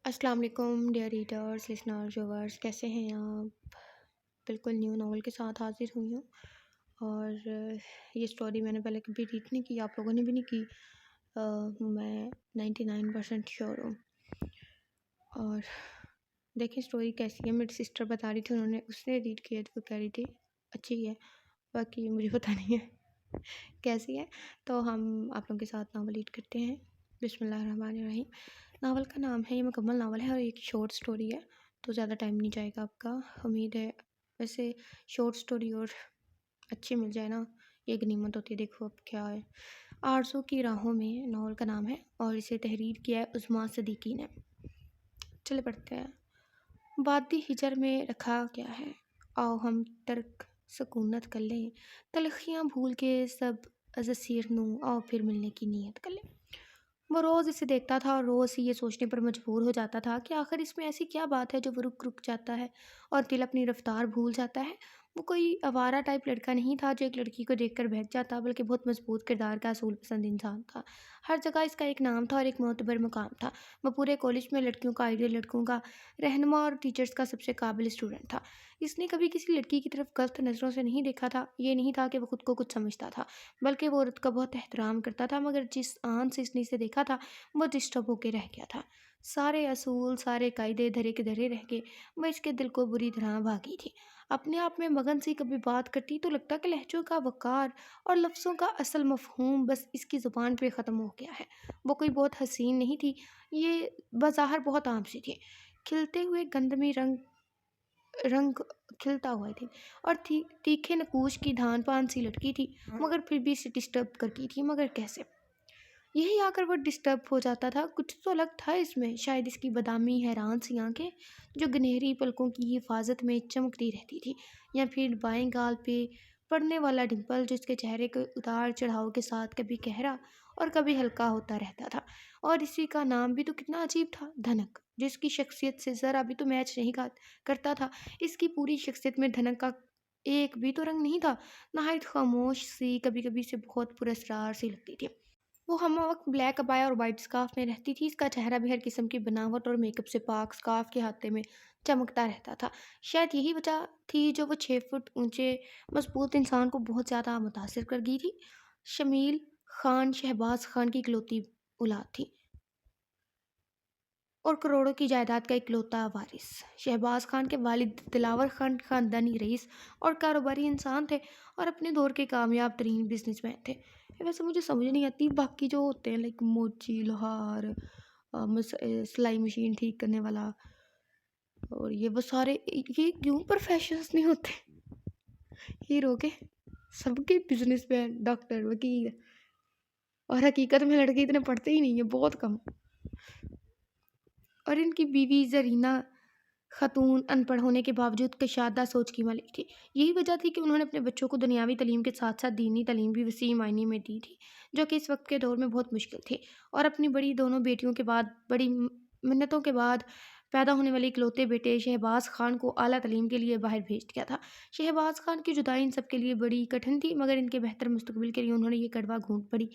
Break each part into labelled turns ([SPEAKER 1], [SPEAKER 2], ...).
[SPEAKER 1] السلام علیکم dear readers listener viewers, کیسے ہیں آپ؟ بالکل نیو ناول کے ساتھ حاضر ہوئی ہوں، اور یہ اسٹوری میں نے پہلے کبھی ریڈ نہیں کی، آپ لوگوں نے بھی نہیں کی۔ میں 99% شیور ہوں۔ اور دیکھیں اسٹوری کیسی ہے، میری سسٹر بتا رہی تھی، اس نے ریڈ کیا تو وہ کہہ رہی تھی اچھی ہے، باقی مجھے پتہ نہیں ہے کیسی ہے۔ تو ہم آپ لوگوں کے ساتھ ناول ریڈ کرتے ہیں۔ بسم اللہ الرحمن الرحیم۔ ناول کا نام ہے، یہ مکمل ناول ہے اور ایک شارٹ سٹوری ہے، تو زیادہ ٹائم نہیں جائے گا آپ کا، امید ہے۔ ویسے شارٹ سٹوری اور اچھی مل جائے نا، یہ غنیمت ہوتی ہے۔ دیکھو اب کیا ہے، آرزو کی راہوں میں ناول کا نام ہے، اور اسے تحریر کیا ہے عظمیٰ صدیقی نے۔ چلے پڑھتے ہیں۔ وادی ہجر میں رکھا گیا ہے، آؤ ہم ترک سکونت کر لیں، تلخیاں بھول کے سب از سیر نوں، آؤ پھر ملنے کی نیت کر لیں۔ وہ روز اسے دیکھتا تھا اور روز ہی یہ سوچنے پر مجبور ہو جاتا تھا کہ آخر اس میں ایسی کیا بات ہے جو وہ رک رک جاتا ہے اور دل اپنی رفتار بھول جاتا ہے۔ وہ کوئی آوارہ ٹائپ لڑکا نہیں تھا جو ایک لڑکی کو دیکھ کر بہک جاتا، بلکہ بہت مضبوط کردار کا اصول پسند انسان تھا۔ ہر جگہ اس کا ایک نام تھا اور ایک معتبر مقام تھا۔ وہ پورے کالج میں لڑکیوں کا آئیڈیل، لڑکوں کا رہنما اور ٹیچرز کا سب سے قابل اسٹوڈنٹ تھا۔ اس نے کبھی کسی لڑکی کی طرف غلط نظروں سے نہیں دیکھا تھا۔ یہ نہیں تھا کہ وہ خود کو کچھ سمجھتا تھا، بلکہ وہ عورت کا بہت احترام کرتا تھا، مگر جس آن سے اس نے اسے دیکھا تھا وہ ڈسٹرب ہو کے رہ گیا تھا۔ سارے اصول، سارے قاعدے دھرے کے دھرے رہ گئے۔ وہ اس کے دل کو بری طرح بھاگی تھی۔ اپنے آپ میں مگن سی کبھی بات کرتی تو لگتا کہ لہجوں کا وقار اور لفظوں کا اصل مفہوم بس اس کی زبان پہ ختم ہو گیا ہے۔ وہ کوئی بہت حسین نہیں تھی، یہ بظاہر بہت عام سی تھی۔ کھلتے ہوئے گندمی رنگ کھلتا ہوا تھی، اور تیکھے نقوش کی دھان پان سی لڑکی تھی، مگر پھر بھی اسے ڈسٹرب کرتی تھی، مگر کیسے؟ یہی آ کر وہ ڈسٹرب ہو جاتا تھا۔ کچھ تو الگ تھا اس میں، شاید اس کی بادامی حیران سی آنکھیں جو گنہری پلکوں کی حفاظت میں چمکتی رہتی تھی، یا پھر بائیں گال پہ پڑنے والا ڈمپل جو اس کے چہرے کے اتار چڑھاؤ کے ساتھ کبھی گہرا اور کبھی ہلکا ہوتا رہتا تھا۔ اور اسی کا نام بھی تو کتنا عجیب تھا، دھنک، جس کی شخصیت سے ذرا بھی تو میچ نہیں کرتا تھا۔ اس کی پوری شخصیت میں دھنک کا ایک بھی تو رنگ نہیں تھا۔ نہایت خاموش سی، کبھی کبھی سے بہت پراسرار سی لگتی تھی۔ وہ ہم وقت بلیک ابایا اور وائٹ سکارف میں رہتی تھی۔ اس کا چہرہ بھی ہر قسم کی بناوٹ اور میک اپ سے پاک، سکارف کے ہاتھے میں چمکتا رہتا تھا۔ شاید یہی وجہ تھی جو وہ 6 فٹ اونچے مضبوط انسان کو بہت زیادہ متاثر کر گئی تھی۔ شمیل خان شہباز خان کی اکلوتی اولاد تھی اور کروڑوں کی جائیداد کا اکلوتا وارث۔ شہباز خان کے والد دلاور خان خاندانی رئیس اور کاروباری انسان تھے، اور اپنے دور کے کامیاب ترین بزنس مین تھے۔ ویسے مجھے سمجھ نہیں آتی باقی جو ہوتے ہیں، لائک موچی، لوہار، سلائی مشین ٹھیک کرنے والا، اور وہ سارے، یہ کیوں پروفیشنز نہیں ہوتے ہیرو کے؟ سب کے بزنس مین، ڈاکٹر، وکیل، اور حقیقت میں لڑکے اتنے پڑھتے ہی نہیں ہیں، بہت کم۔ اور ان کی بیوی زرینہ خاتون ان پڑھ ہونے کے باوجود کشادہ سوچ کی مالک تھی۔ یہی وجہ تھی کہ انہوں نے اپنے بچوں کو دنیاوی تعلیم کے ساتھ ساتھ دینی تعلیم بھی وسیع معنی میں دی تھی، جو کہ اس وقت کے دور میں بہت مشکل تھی۔ اور اپنی بڑی دونوں بیٹیوں کے بعد، بڑی منتوں کے بعد پیدا ہونے والے اکلوتے بیٹے شہباز خان کو اعلیٰ تعلیم کے لیے باہر بھیج دیا تھا۔ شہباز خان کی جدائی ان سب کے لیے بڑی کٹھن تھی، مگر ان کے بہتر مستقبل کے لیے انہوں نے یہ کڑوا گھونٹ بڑی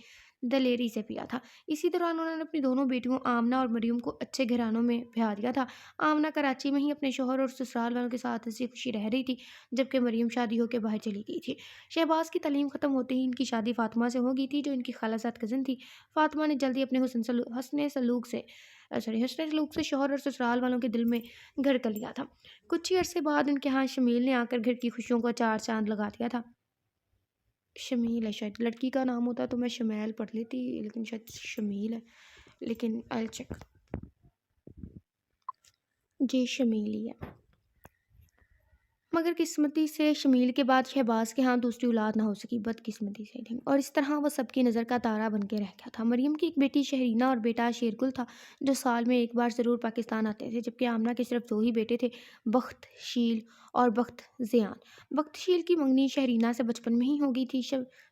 [SPEAKER 1] دلیری سے پیا تھا۔ اسی دوران انہوں نے اپنی دونوں بیٹیوں آمنہ اور مریم کو اچھے گھرانوں میں بہا دیا تھا۔ آمنہ کراچی میں ہی اپنے شوہر اور سسرال والوں کے ساتھ ہنسی خوشی رہ رہی تھی، جبکہ مریم شادی ہو کے باہر چلی گئی تھی۔ شہباز کی تعلیم ختم ہوتے ہی ان کی شادی فاطمہ سے ہو گئی تھی، جو ان کی خالہ زاد کزن تھی۔ فاطمہ نے جلدی اپنے حسن سلوک سے شوہر اور سسرال والوں کے دل میں گھر کر لیا تھا۔ کچھ ہی عرصے بعد ان کے ہاں شمیل نے آ کر گھر کی خوشیوں کو چار چاند لگا دیا تھا۔ شمیل ہے، شاید لڑکی کا نام ہوتا تو میں شمیل پڑھ لیتی، لیکن شاید شمیل ہے، لیکن I'll check۔ جی شمیل ہی ہے، مگر قسمتی سے شمیل کے بعد شہباز کے ہاں دوسری اولاد نہ ہو سکی، بدقسمتی سے تھی، اور اس طرح وہ سب کی نظر کا تارا بن کے رہ گیا تھا۔ مریم کی ایک بیٹی شہرینہ اور بیٹا شیرگل تھا، جو سال میں ایک بار ضرور پاکستان آتے تھے، جبکہ آمنہ کے صرف 2 ہی بیٹے تھے، بخت شیل اور بخت زیان۔ بخت شیل کی منگنی شہرینہ سے بچپن میں ہی ہو گئی تھی۔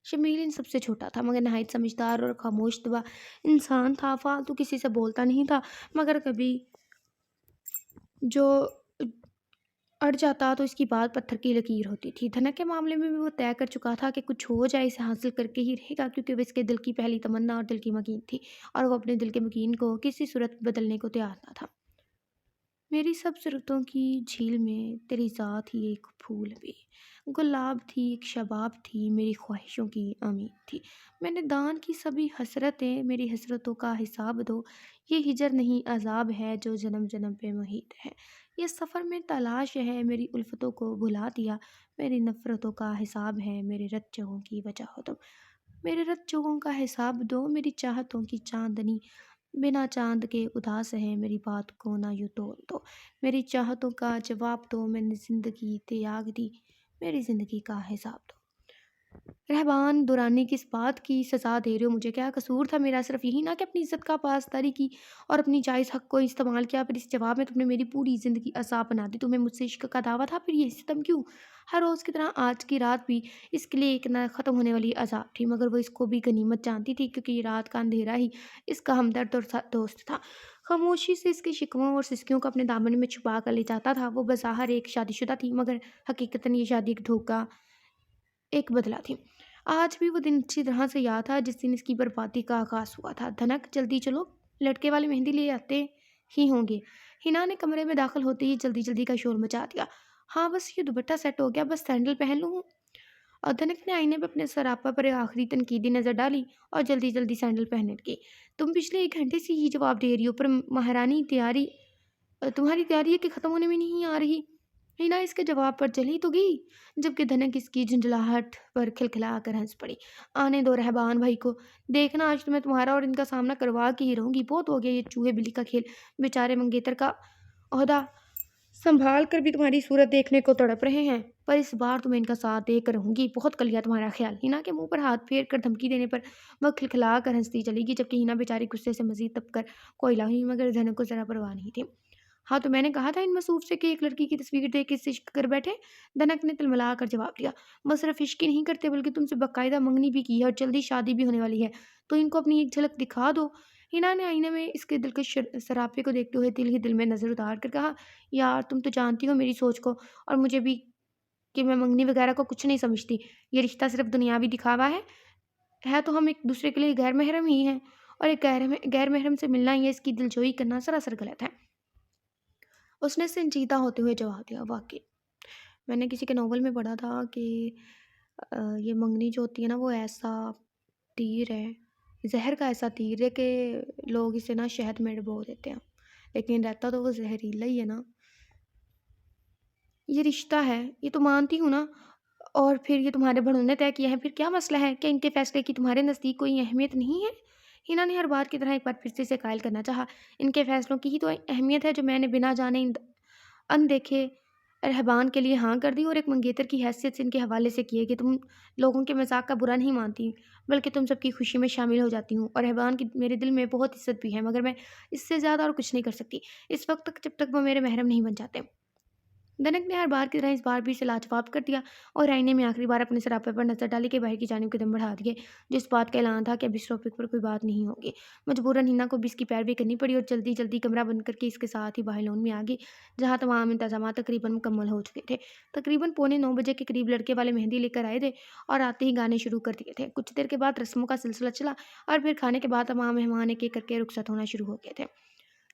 [SPEAKER 1] شمیل ان سب سے چھوٹا تھا، مگر نہایت سمجھدار اور خاموش طبع انسان تھا۔ فالتو کسی سے بولتا نہیں تھا، مگر کبھی جو اڑ جاتا تو اس کی بات پتھر کی لکیر ہوتی تھی۔ دھنک کے معاملے میں بھی وہ طے کر چکا تھا کہ کچھ ہو جائے اسے حاصل کر کے ہی رہے گا، کیونکہ وہ اس کے دل کی پہلی تمنا اور دل کی مکین تھی، اور وہ اپنے دل کے مکین کو کسی صورت بدلنے کو تیار نہ تھا۔ میری سب ضرورتوں کی جھیل میں تیری ذات ہی ایک پھول بھی، گلاب تھی ایک شباب تھی، میری خواہشوں کی امید تھی۔ میں نے دان کی سبھی حسرتیں، میری حسرتوں کا حساب دو۔ یہ ہجر نہیں عذاب ہے جو جنم جنم پہ محیط ہے، یہ سفر میں تلاش ہے، میری الفتوں کو بھلا دیا۔ میری نفرتوں کا حساب ہے، میرے رت جگہوں کی وجہ ہو تم۔ میرے رت جگہوں کا حساب دو، میری چاہتوں کی چاندنی بنا چاند کے اداس ہے، میری بات کو نہ یوں تول دو۔ میری چاہتوں کا جواب دو، میں نے زندگی تیاگ دی، میری زندگی کا حساب دو۔ رہبان دورانی کس بات کی سزا دے رہے ہو مجھے؟ کیا قصور تھا میرا؟ صرف یہی نہ کہ اپنی عزت کا پاسداری کی اور اپنی جائز حق کو استعمال کیا، پھر اس جواب میں تم نے میری پوری زندگی عذاب بنا دی۔ تمہیں مجھ سے عشق کا دعویٰ تھا، پھر یہ ستم کیوں؟ ہر روز کی طرح آج کی رات بھی اس کے لیے ایک نہ ختم ہونے والی عذاب تھی، مگر وہ اس کو بھی غنیمت جانتی تھی، کیونکہ یہ رات کا اندھیرا ہی اس کا ہمدرد اور دوست تھا۔ خاموشی سے اس کے شکووں اور سسکیوں کو اپنے دامن میں چھپا کر لے جاتا تھا۔ وہ بظاہر ایک شادی شدہ تھی، مگر حقیقتاً یہ شادی ایک دھوکہ، ایک بدلہ تھی۔ آج بھی وہ دن اچھی طرح سے یاد تھا جس دن اس کی بربادی کا آغاز ہوا تھا۔ دھنک جلدی چلو، لٹکے والی مہندی لے آتے ہی ہوں گے۔ ہنا نے کمرے میں داخل ہوتے ہی جلدی جلدی کا شور مچا دیا۔ ہاں بس یہ دوپٹہ سیٹ ہو گیا، بس سینڈل پہن لوں۔ اور دھنک نے آئینے پہ اپنے سراپا پر آخری تنقیدی نظر ڈالی اور جلدی جلدی سینڈل پہننے لگی۔ تم پچھلے 1 گھنٹے سے ہی جواب دے رہی ہو، پر مہارانی تمہاری تیاری ہے کہ ختم ہونے میں نہیں آ رہی۔ ہنا اس کے جواب پر چلی تو گئی، جبکہ دھنک اس کی جھنجھلاہٹ پر کھلکھلا کر ہنس پڑی۔ آنے دو رہبان بھائی کو، دیکھنا آج تو میں تمہارا اور ان کا سامنا کروا کے ہی رہوں گی۔ بہت ہو گیا یہ چوہے بلی کا کھیل، بیچارے منگیتر کا عہدہ سنبھال کر بھی تمہاری صورت دیکھنے کو تڑپ رہے ہیں، پر اس بار تو میں ان کا ساتھ دے کر رہوں گی۔ بہت کر لیا تمہارا خیال۔ ہنا کے منہ پر ہاتھ پھیر کر دھمکی دینے پر وہ کھلکھلا کر ہنستی چلی گئی، جبکہ ہنا بیچاری غصے سے مزید تپ کر کوئلہ ہوئی، مگر دھنک کو ذرا پرواہ نہیں تھی۔ ہاں تو میں نے کہا تھا ان مصروف سے کہ ایک لڑکی کی تصویر دیکھ کے اس سے عشق کر بیٹھے، دھنک نے تلملا کر جواب دیا۔ بس صرف عشق ہی نہیں کرتے بلکہ تم سے باقاعدہ منگنی بھی کی ہے اور جلدی شادی بھی ہونے والی ہے، تو ان کو اپنی ایک جھلک دکھا دو۔ ہنا نے آئینے میں اس کے دلکش سراپے کو دیکھتے ہوئے دل ہی دل میں نظر اتار کر کہا، یار تم تو جانتی ہو میری سوچ کو اور مجھے بھی کہ میں منگنی وغیرہ کو کچھ نہیں سمجھتی۔ یہ رشتہ صرف دنیاوی دکھاوا ہے تو ہم ایک دوسرے کے لیے غیر محرم ہی ہیں، اور ایک غیر محرم سے ملنا یا اس کی دلجوئی کرنا سراسر غلط ہے۔ اس نے سنجیدہ ہوتے ہوئے جواب دیا، واقعی میں نے کسی کے ناول میں پڑھا تھا کہ یہ منگنی جو ہوتی ہے نا وہ ایسا تیر ہے، زہر کا ایسا تیر ہے کہ لوگ اسے نا شہد میں ڈبو دیتے ہیں، لیکن رہتا تو وہ زہریلا ہی ہے نا۔ یہ رشتہ ہے، یہ تو مانتی ہوں نا، اور پھر یہ تمہارے بڑوں نے طے کیا ہے، پھر کیا مسئلہ ہے؟ کیا ان کے فیصلے کی تمہارے نزدیک کوئی اہمیت نہیں ہے؟ ہنا نے ہر بات کی طرح ایک بار پھر سے اسے قائل کرنا چاہا۔ ان کے فیصلوں کی ہی تو اہمیت ہے جو میں نے بنا جانے اندیکھے رہبان کے لیے ہاں کر دی، اور ایک منگیتر کی حیثیت سے ان کے حوالے سے کیے کہ تم لوگوں کے مذاق کا برا نہیں مانتی بلکہ تم سب کی خوشی میں شامل ہو جاتی ہوں، اور رہبان کی میرے دل میں بہت عزت بھی ہے، مگر میں اس سے زیادہ اور کچھ نہیں کر سکتی اس وقت تک جب تک وہ میرے محرم نہیں بن جاتے۔ دھنک نے ہر بار کی طرح اس بار بھی اسے لاجواب کر دیا اور آئینے میں آخری بار اپنے سراپے پر نظر ڈالی کہ باہر کی جانب قدم بڑھا دیے، جس بات کا اعلان تھا کہ اب اس ٹاپک پر کوئی بات نہیں ہوگی۔ مجبوراً ہنا کو بھی اس کی پیروی کرنی پڑی اور جلدی جلدی کمرہ بند کر کے اس کے ساتھ ہی باہر لون میں آ گئی، جہاں تمام انتظامات تقریباً مکمل ہو چکے تھے۔ تقریباً 9:15 کے قریب لڑکے والے مہندی لے کر آئے تھے اور آتے ہی گانے شروع کر دیے تھے۔ کچھ دیر کے بعد رسموں کا سلسلہ چلا اور پھر کھانے کے بعد تمام مہمان ایک ایک کر کے رخصت ہونا شروع ہو گئے تھے۔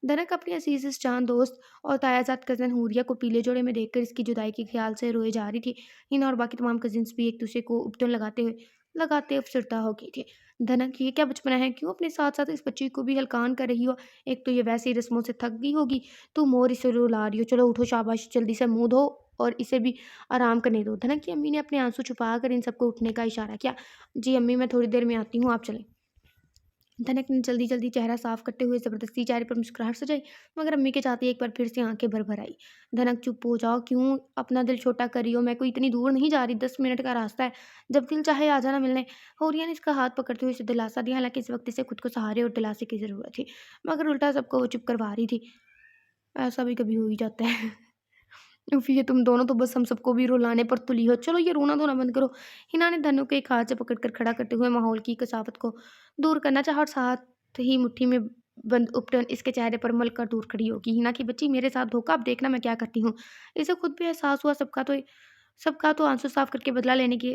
[SPEAKER 1] دھنک اپنی عزیز جان دوست اور تایازاد کزن حوریہ کو پیلے جوڑے میں دیکھ کر اس کی جدائی کے خیال سے روئے جا رہی تھی۔ ہنا اور باقی تمام کزنس بھی ایک دوسرے کو ابتن لگاتے افسردہ ہو گئی تھی۔ دھنک یہ کیا بچپنا ہے، کیوں اپنے ساتھ ساتھ اس بچی کو بھی ہلکان کر رہی ہو؟ ایک تو یہ ویسے ہی رسموں سے تھک گئی ہوگی، تم اور اسے رلا رہی ہو۔ چلو اٹھو، شاباش، جلدی سے منہ دھو اور اسے بھی آرام کرنے دو۔ دھنک کی امی نے اپنے آنسو چھپا کر ان سب کو اٹھنے کا اشارہ کیا۔ جی امی، میں تھوڑی دیر میں آتی ہوں، آپ چلیں۔ دھنک نے جلدی جلدی چہرہ صاف کرتے ہوئے زبردستی چہرے پر مسکراہٹ سجائی، مگر امی کے چاہتے ایک بار پھر سے آنکھیں بھر بھر آئی۔ دھنک چپ ہو جاؤ، کیوں اپنا دل چھوٹا کر رہی ہو؟ میں کوئی اتنی دور نہیں جا رہی، 10 منٹ کا راستہ ہے، جب دل چاہے آ جانا ملنے۔ حوریہ نے اس کا ہاتھ پکڑتے ہوئے اسے دلاسا دیا، حالانکہ اس وقت اسے خود کو سہارے اور دلاسے کی ضرورت تھی، مگر الٹا سب کو وہ چپ کروا رہی تھی۔ ایسا بھی کبھی ہو ہی جاتا ہے۔ اف، یہ تم دونوں تو بس ہم سب کو بھی رلانے پر تلی ہو، چلو یہ رونا دھونا بند کرو۔ ہنا نے دھنو کو ایک ہاتھ سے پکڑ کر کھڑا کرتے ہوئے ماحول کی کثافت کو دور کرنا چاہا اور ساتھ ہی مٹھی میں بند اپٹن اس کے چہرے پر مل کر دور کھڑی ہوگی۔ ہنا کی بچی، میرے ساتھ دھوکا، اب دیکھنا میں کیا کرتی ہوں۔ اسے خود بھی احساس ہوا سب کا تو آنسو صاف کر کے بدلہ لینے کی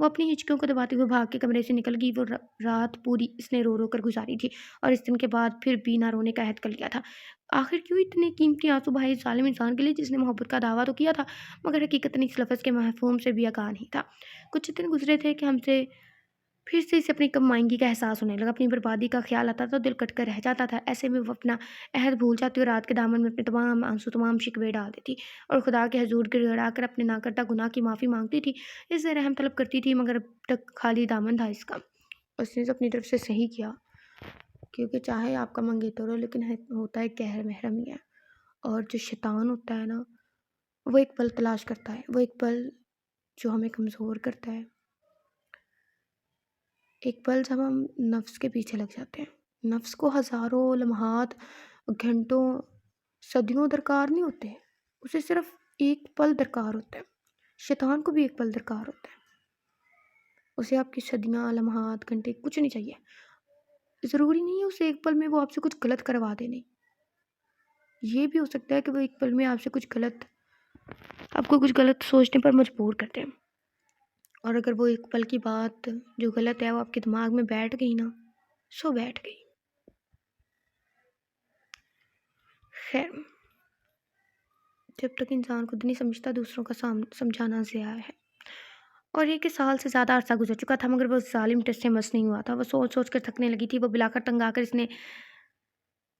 [SPEAKER 1] وہ اپنی ہچکیوں کو دباتے ہوئے بھاگ کے کمرے سے نکل گئی۔ وہ رات پوری اس نے رو رو کر گزاری تھی اور اس دن کے بعد پھر بھی نہ رونے کا عہد کر لیا تھا۔ آخر کیوں اتنے قیمتی آنسو بہائے اس ظالم انسان کے لیے جس نے محبت کا دعویٰ تو کیا تھا مگر حقیقتاً اس لفظ کے مفہوم سے بھی آگاہ نہیں تھا۔ کچھ دن گزرے تھے کہ ہم سے پھر سے اسے اپنی کم مائنگی کا احساس ہونے لگا۔ اپنی بربادی کا خیال آتا تھا تو دل کٹ کر رہ جاتا تھا۔ ایسے میں وہ اپنا عہد بھول جاتی اور رات کے دامن میں اپنے تمام آنسو تمام شکوے ڈال دیتی اور خدا کے حضور گڑ گڑا کر اپنے ناکردہ گناہ کی معافی مانگتی تھی۔ اس سے رحم طلب کرتی تھی مگر اب تک خالی دامن تھا اس کا۔ اس نے اپنی طرف سے صحیح کیا کیونکہ چاہے آپ کا منگیتر ہو لیکن ہوتا ہے غیر محرمی ہے، اور جو شیطان ہوتا ہے نا وہ ایک پل تلاش کرتا ہے، وہ ایک پل جو ہمیں کمزور کرتا ہے، ایک پل جب ہم نفس کے پیچھے لگ جاتے ہیں۔ نفس کو ہزاروں لمحات، گھنٹوں، صدیوں درکار نہیں ہوتے، اسے صرف ایک پل درکار ہوتا ہے۔ شیطان کو بھی ایک پل درکار ہوتا ہے، اسے آپ کی صدیاں، لمحات، گھنٹے کچھ نہیں چاہیے۔ ضروری نہیں ہے اسے ایک پل میں وہ آپ سے کچھ غلط کروا دے، نہیں، یہ بھی ہو سکتا ہے کہ وہ ایک پل میں آپ کو کچھ غلط سوچنے پر مجبور کرتے ہیں، اور اگر وہ ایک پل کی بات جو غلط ہے وہ آپ کے دماغ میں بیٹھ گئی نا، سو بیٹھ گئی۔ خیر، جب تک انسان خود نہیں سمجھتا دوسروں کا سمجھانا ضیاع ہے۔ اور یہ کہ سال سے زیادہ عرصہ گزر چکا تھا مگر وہ ظالم ٹیسٹ سے مس نہیں ہوا تھا۔ وہ سوچ سوچ کر تھکنے لگی تھی۔ وہ بلا کر تنگ آ کر اس نے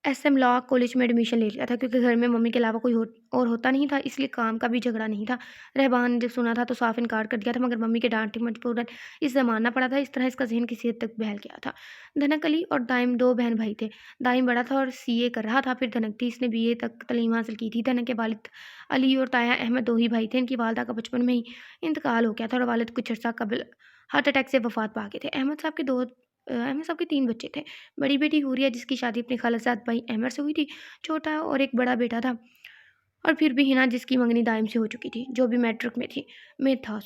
[SPEAKER 1] ایس ایم لا کالج میں ایڈمیشن لے لیا تھا کیونکہ گھر میں ممی کے علاوہ کوئی اور ہوتا نہیں تھا، اس لیے کام کا بھی جھگڑا نہیں تھا۔ رہبان نے جب سنا تھا تو صاف انکار کر دیا تھا مگر ممی کے ڈانٹے مجبوراً اسے ماننا پڑا تھا۔ اس طرح اس کا ذہن کسی حد تک بہل گیا تھا۔ دھنک علی اور دائم دو بہن بھائی تھے۔ دائم بڑا تھا اور سی اے کر رہا تھا، پھر دھنک تھی، اس نے بی اے تک تعلیم حاصل کی تھی۔ دھنک کے والد علی اور تایا احمد دو ہی بھائی تھے۔ ان کی والدہ کا بچپن میں ہی انتقال ہو گیا تھا اور والد کچھ عرصہ قبل ہارٹ اٹیک سے وفات پا گئے تھے۔ احمد صاحب کے 3 بچے تھے۔ بڑی بیٹی حوریہ جس کی شادی اپنے خالصزاد بھائی احمد سے ہوئی تھی، چھوٹا اور ایک بڑا بیٹا تھا، اور پھر بھی ہنا جس کی منگنی دائم سے ہو چکی تھی جو بھی میٹرک میں تھا۔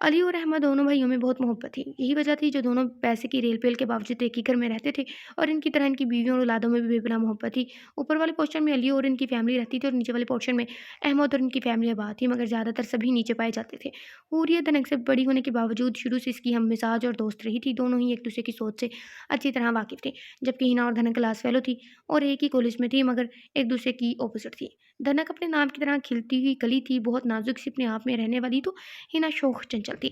[SPEAKER 1] علی اور احمد دونوں بھائیوں میں بہت محبت تھی، یہی وجہ تھی جو دونوں پیسے کی ریل پیل کے باوجود ایک ہی گھر میں رہتے تھے، اور ان کی طرح ان کی بیویوں اور اولادوں میں بھی بے پناہ محبت تھی۔ اوپر والے پورشن میں علی اور ان کی فیملی رہتی تھی اور نیچے والے پورشن میں احمد اور ان کی فیملی آباد تھی، مگر زیادہ تر سبھی نیچے پائے جاتے تھے۔ حوریہ دھنک سے بڑی ہونے کے باوجود شروع سے اس کی ہم مزاج اور دوست رہی تھی۔ دونوں ہی ایک دوسرے کی سوچ سے اچھی طرح واقف تھے، جبکہ ہنا اور دھنک کلاس فیلو تھی اور ایک ہی کالج میں تھی مگر ایک دوسرے کی اپوزٹ تھی۔ دھنک اپنے نام کی طرح کھلتی ہوئی کلی تھی، بہت نازک سی اپنے آپ میں رہنے والی، تو ہنا شوخ چنچل تھی۔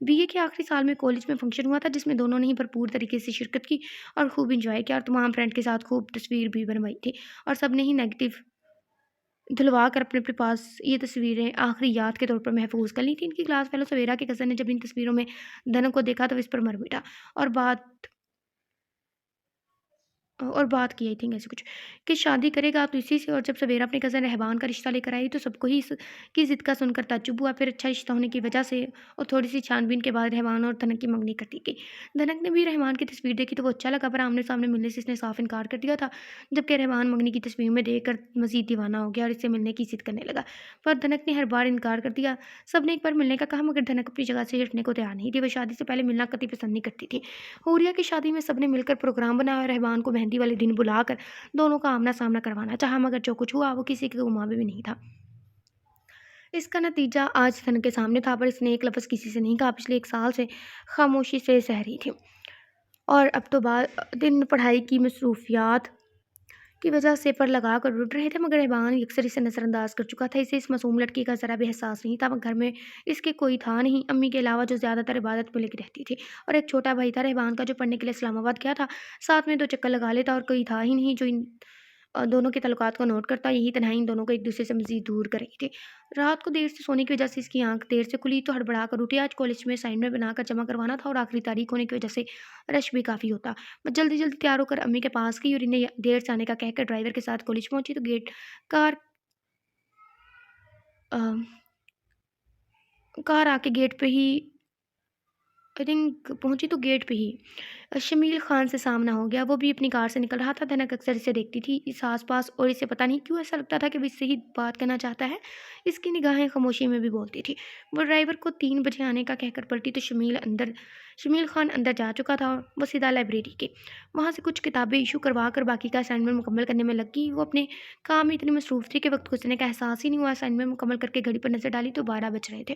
[SPEAKER 1] بی اے کے آخری سال میں کالج میں فنکشن ہوا تھا جس میں دونوں نے ہی بھرپور طریقے سے شرکت کی اور خوب انجوائے کیا اور تمام فرینڈ کے ساتھ خوب تصویر بھی بنوائی تھی، اور سب نے ہی نیگیٹو دھلوا کر اپنے پاس یہ تصویریں آخری یاد کے طور پر محفوظ کر لی تھی۔ ان کی کلاس فیلو سویرا کے کزن نے جب ان تصویروں میں دھنک کو دیکھا تو اس پر مر مٹا اور بات کی، آئی تھنک ایسے کچھ کہ شادی کرے گا تو اسی سے، اور جب سویرا اپنے کزن رہبان کا رشتہ لے کر آئی تو سب کو ہی اس کی ضد کا سن کر تعجب ہوا۔ پھر اچھا رشتہ ہونے کی وجہ سے اور تھوڑی سی چھان بین کے بعد رحمان اور دھنک کی منگنی کر دی گئی۔ دھنک نے بھی رحمان کی تصویر دیکھی تو وہ اچھا لگا، پر آمنے سامنے ملنے سے اس نے صاف انکار کر دیا تھا، جبکہ رحمان منگنی کی تصویر میں دیکھ کر مزید دیوانہ ہو گیا اور اس سے ملنے کی ضد کرنے لگا، پر دھنک نے ہر بار انکار کر دیا۔ سب نے ایک بار ملنے کا کہا مگر دھنک اپنی جگہ سے ہٹنے کو تیار نہیں تھی، وہ شادی سے پہلے ملنا قطعی پسند نہیں کرتی تھی۔ حوریہ کی شادی میں سب نے مل کر پروگرام بنایا اور رحمان کو مہندی والے دن بلا کر دونوں کا آمنا سامنا کروانا چاہا، مگر جو کچھ ہوا وہ کسی کے گمان میں بھی نہیں تھا۔ اس کا نتیجہ آج دھنک کے سامنے تھا، پر اس نے ایک لفظ کسی سے نہیں کہا۔ پچھلے 1 سال سے خاموشی سے سہ رہی تھی اور اب تو دن پڑھائی کی مصروفیات کی وجہ سے پر لگا کر اٹھ رہے تھے، مگر رحمان اکثر اسے نظر انداز کر چکا تھا۔ اسے اس معصوم لڑکی کا ذرا بھی احساس نہیں تھا، گھر میں اس کے کوئی تھا نہیں، امی کے علاوہ جو زیادہ تر عبادت میں لگی رہتی تھی، اور ایک چھوٹا بھائی تھا رحمان کا جو پڑھنے کے لیے اسلام آباد گیا تھا، ساتھ میں 2 چکر لگا لیتا، اور کوئی تھا ہی نہیں جو ان دونوں کے تعلقات کو نوٹ کرتا۔ یہی تنہائی ان دونوں کو ایک دوسرے سے مزید دور کر رہی تھی۔ رات کو دیر سے سونے کی وجہ سے اس کی آنکھ دیر سے کھلی تو ہڑبڑا کر اٹھی۔ آج کالج میں اسائنمنٹ بنا کر جمع کروانا تھا اور آخری تاریخ ہونے کی وجہ سے رش بھی کافی ہوتا۔ بس جلدی جلدی تیار ہو کر امی کے پاس گئی اور انہیں دیر سے آنے کا کہہ کر ڈرائیور کے ساتھ کالج پہنچی تو کار آ کے گیٹ پہ ہی شمیل خان سے سامنا ہو گیا۔ وہ بھی اپنی کار سے نکل رہا تھا۔ دھنک اکثر اسے دیکھتی تھی اس آس پاس اور اسے پتہ نہیں کیوں ایسا لگتا تھا کہ وہ اس سے ہی بات کرنا چاہتا ہے۔ اس کی نگاہیں خاموشی میں بھی بولتی تھی۔ وہ ڈرائیور کو 3 بجے آنے کا کہہ کر پلٹی تو شمیل خان اندر جا چکا تھا۔ وہ سیدھا لائبریری کے وہاں سے کچھ کتابیں ایشو کروا کر باقی کا اسائنمنٹ مکمل کرنے میں لگ گئی۔ وہ اپنے کام میں اتنی مصروف تھی کہ وقت گزرنے کا احساس ہی نہیں ہوا۔ اسائنمنٹ مکمل کر کے گھڑی پر نظر ڈالی تو 12 بج رہے تھے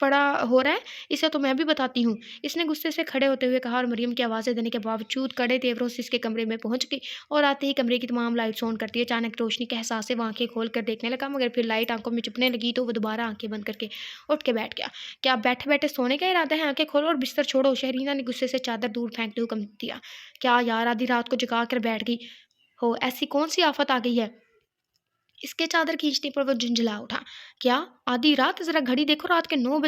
[SPEAKER 1] پڑا ہو رہا ہے، اسے تو میں بھی بتاتی ہوں، اس نے غصے سے کھڑے ہوتے ہوئے کہا، اور مریم کی آوازیں دینے کے باوجود کڑے تیوروں سے اس کے کمرے میں پہنچ گئی اور آتے ہی کمرے کی تمام لائٹس آن کرتی ہے۔ اچانک روشنی کے احساس سے وہ آنکھیں کھول کر دیکھنے لگا، مگر پھر لائٹ آنکھوں میں چپنے لگی تو وہ دوبارہ آنکھیں بند کر کے اٹھ کے بیٹھ گیا۔ کیا بیٹھے بیٹھے سونے کا ارادہ ہے؟ آنکھیں کھولو اور بستر چھوڑو۔ شہرینا نے غصے سے چادر دور پھینکتے حکم دیا۔ کیا یار، آدھی رات کو جگا کر بیٹھ گئی ہو؟ ایسی کون سی آفت آ گئی ہے؟ اس کے چادر کھینچنے پر وہ جھنجھلا اٹھا۔ کیا آدھی رات؟ ذرا گھڑی دیکھو، رات کے 9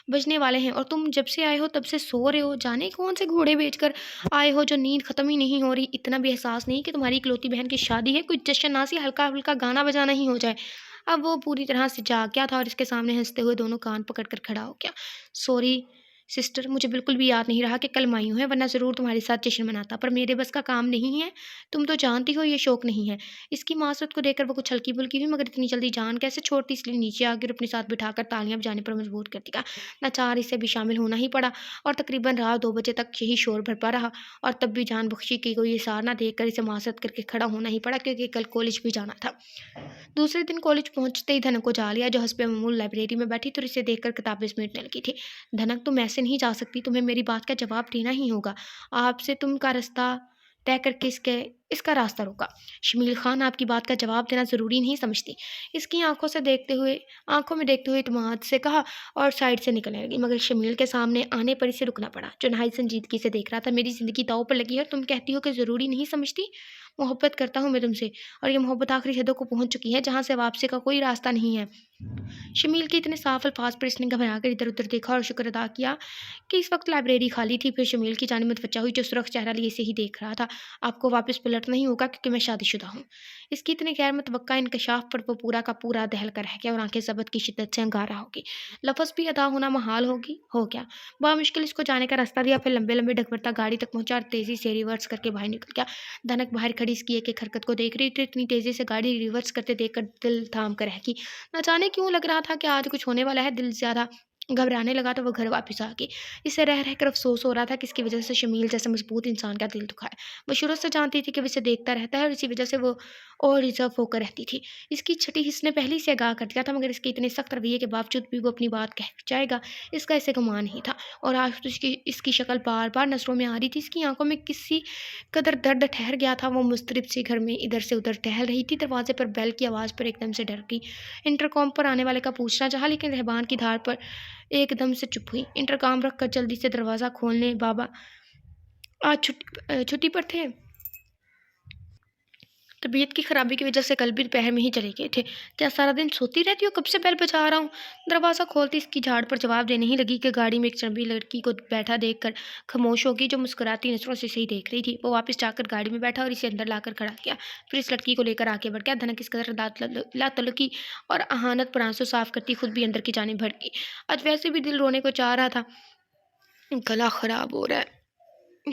[SPEAKER 1] بجنے والے ہیں اور تم جب سے آئے ہو تب سے سو رہے ہو۔ جانے کون سے گھوڑے بیچ کر آئے ہو جو نیند ختم ہی نہیں ہو رہی۔ اتنا بھی احساس نہیں کہ تمہاری اکلوتی بہن کی شادی ہے، کوئی جشن ناسی ہلکا ہلکا گانا بجانا ہی ہو جائے۔ اب وہ پوری طرح سے جاگ گیا تھا اور اس کے سامنے ہنستے ہوئے دونوں کان پکڑ کر کھڑا ہو گیا۔ سوری سسٹر، مجھے بالکل بھی یاد نہیں رہا کہ کل مایوں ہے، ورنہ ضرور تمہارے ساتھ جشن مناتا، پر میرے بس کا کام نہیں ہے، تم تو جانتی ہو یہ شوق نہیں ہے۔ اس کی معذرت کو دیکھ کر وہ کچھ ہلکی پھلکی ہوئی، مگر اتنی جلدی جان کیسے چھوڑتی، اس لیے نیچے آ کر اپنے ساتھ بٹھا کر تالیاں بجانے پر مجبور کر دیا۔ ناچار اسے بھی شامل ہونا ہی پڑا اور تقریباً رات 2 بجے تک یہی شور بھرپا رہا، اور تب بھی جان بخشی کی کوئی اثار نہ دیکھ کر اسے معذرت کر کے کھڑا ہونا ہی پڑا، کیونکہ کل کالج بھی جانا تھا۔ دوسرے دن کالج پہنچتے ہی دھنک کو جا لیا، جو حسب معمول لائبریری میں بیٹھی تو اسے دیکھ کر کتابیں سمیٹنے لگی تھی۔ دھنک، تم ایسے نہیں جا سکتی، تمہیں میری بات کا جواب دینا ہی ہوگا۔ آپ سے تم کا رستہ طے کر کے اس کا راستہ روکا۔ شمیل خان آپ کی بات کا جواب دینا ضروری نہیں سمجھتی، اس کی آنکھوں میں دیکھتے ہوئے اعتماد سے کہا اور سائڈ سے نکلنے لگی، مگر شمیل کے سامنے آنے پر اسے رکنا پڑا، جو نہایت سنجیدگی سے دیکھ رہا تھا۔ میری زندگی داؤ پر لگی ہے اور تم کہتی ہو کہ ضروری نہیں سمجھتی؟ محبت کرتا ہوں میں تم سے، اور یہ محبت آخری حدوں کو پہنچ چکی ہے جہاں سے واپسی کا کوئی راستہ نہیں ہے۔ شمیل کے اتنے صاف الفاظ پر اس نے گھبرا کر ادھر ادھر دیکھا اور شکر ادا کیا کہ اس وقت لائبریری خالی تھی۔ پھر شمیل کی جانب متوجہ ہوئی، جو سرخ چہرہ لیے اسے ہی دیکھ رہا تھا۔ آپ کو واپس پلٹنا ہی ہوگا کیونکہ میں شادی شدہ ہوں۔ اس کی اتنے غیر متوقع انکشاف پر وہ پورا کا پورا دہل کر رہ گیا اور آنکھیں ضبط کی شدت سے انگارہ ہوگی، لفظ بھی ادا ہونا محال ہو گیا۔ بامشکل اس کو جانے کا راستہ دیا، پھر لمبے لمبے ڈگمگتا گاڑی تک پہنچا اور تیزی سے ریورس کر کے باہر نکل گیا۔ دھنک باہر کھڑی اس کی ایک ایک حرکت کو دیکھ رہی تھی، اتنی تیزی سے گاڑی ریورس کرتے دیکھ کر دل تھام کر رہ گئی۔ نہ جانے کیوں لگ رہا تھا کہ آج کچھ ہونے والا ہے۔ دل زیادہ گھبرانے لگا تو وہ گھر واپس آ گئی۔ اسے رہ رہ کر افسوس ہو رہا تھا کہ اس کی وجہ سے شمیل جیسے مضبوط انسان کا دل دکھا ہے۔ وہ شروع سے جانتی تھی کہ وہ اسے دیکھتا رہتا ہے اور اسی وجہ سے وہ اور ریزرو ہو کر رہتی تھی۔ اس کی چھٹی حس نے پہلے سے آگاہ کر دیا تھا، مگر اس کے اتنے سخت رویے کے باوجود بھی وہ اپنی بات کہہ جائے گا، اس کا اسے گمان نہیں تھا۔ اور آج تو اس کی شکل بار بار نظروں میں آ رہی تھی، اس کی آنکھوں میں کسی قدر درد ٹھہر گیا تھا۔ وہ مضطرب سی گھر میں ادھر سے ادھر ٹہل رہی تھی، دروازے پر بیل کی آواز پر ایک دم سے ڈر گئی۔ انٹرکام پر آنے والے کا پوچھنا چاہا، لیکن رہبان کی دھار پر ایک دم سے چپ ہوئی۔ انٹرکام رکھ کر جلدی سے دروازہ کھولنے، بابا آج چھٹی پر تھے، طبیعت کی خرابی کی وجہ سے کل بھی دوپہر میں ہی چلے گئے تھے۔ کیا سارا دن سوتی رہتی ہو؟ کب سے بیل بجا رہا ہوں۔ دروازہ کھولتی اس کی جھاڑ پر جواب دینے ہی لگی کہ گاڑی میں ایک چربی لڑکی کو بیٹھا دیکھ کر خاموش ہوگی، جو مسکراتی نظروں سے صحیح دیکھ رہی تھی۔ وہ واپس جا کر گاڑی میں بیٹھا اور اسے اندر لا کر کھڑا کیا، پھر اس لڑکی کو لے کر آگے بڑھ گیا۔ دھنک اس قدر لا تعلقی اور اہانت پر آنسو صاف کرتی خود بھی اندر کی جانب بڑھ گئی۔ آج ویسے بھی دل رونے کو چاہ رہا تھا، گلا خراب ہو رہا ہے،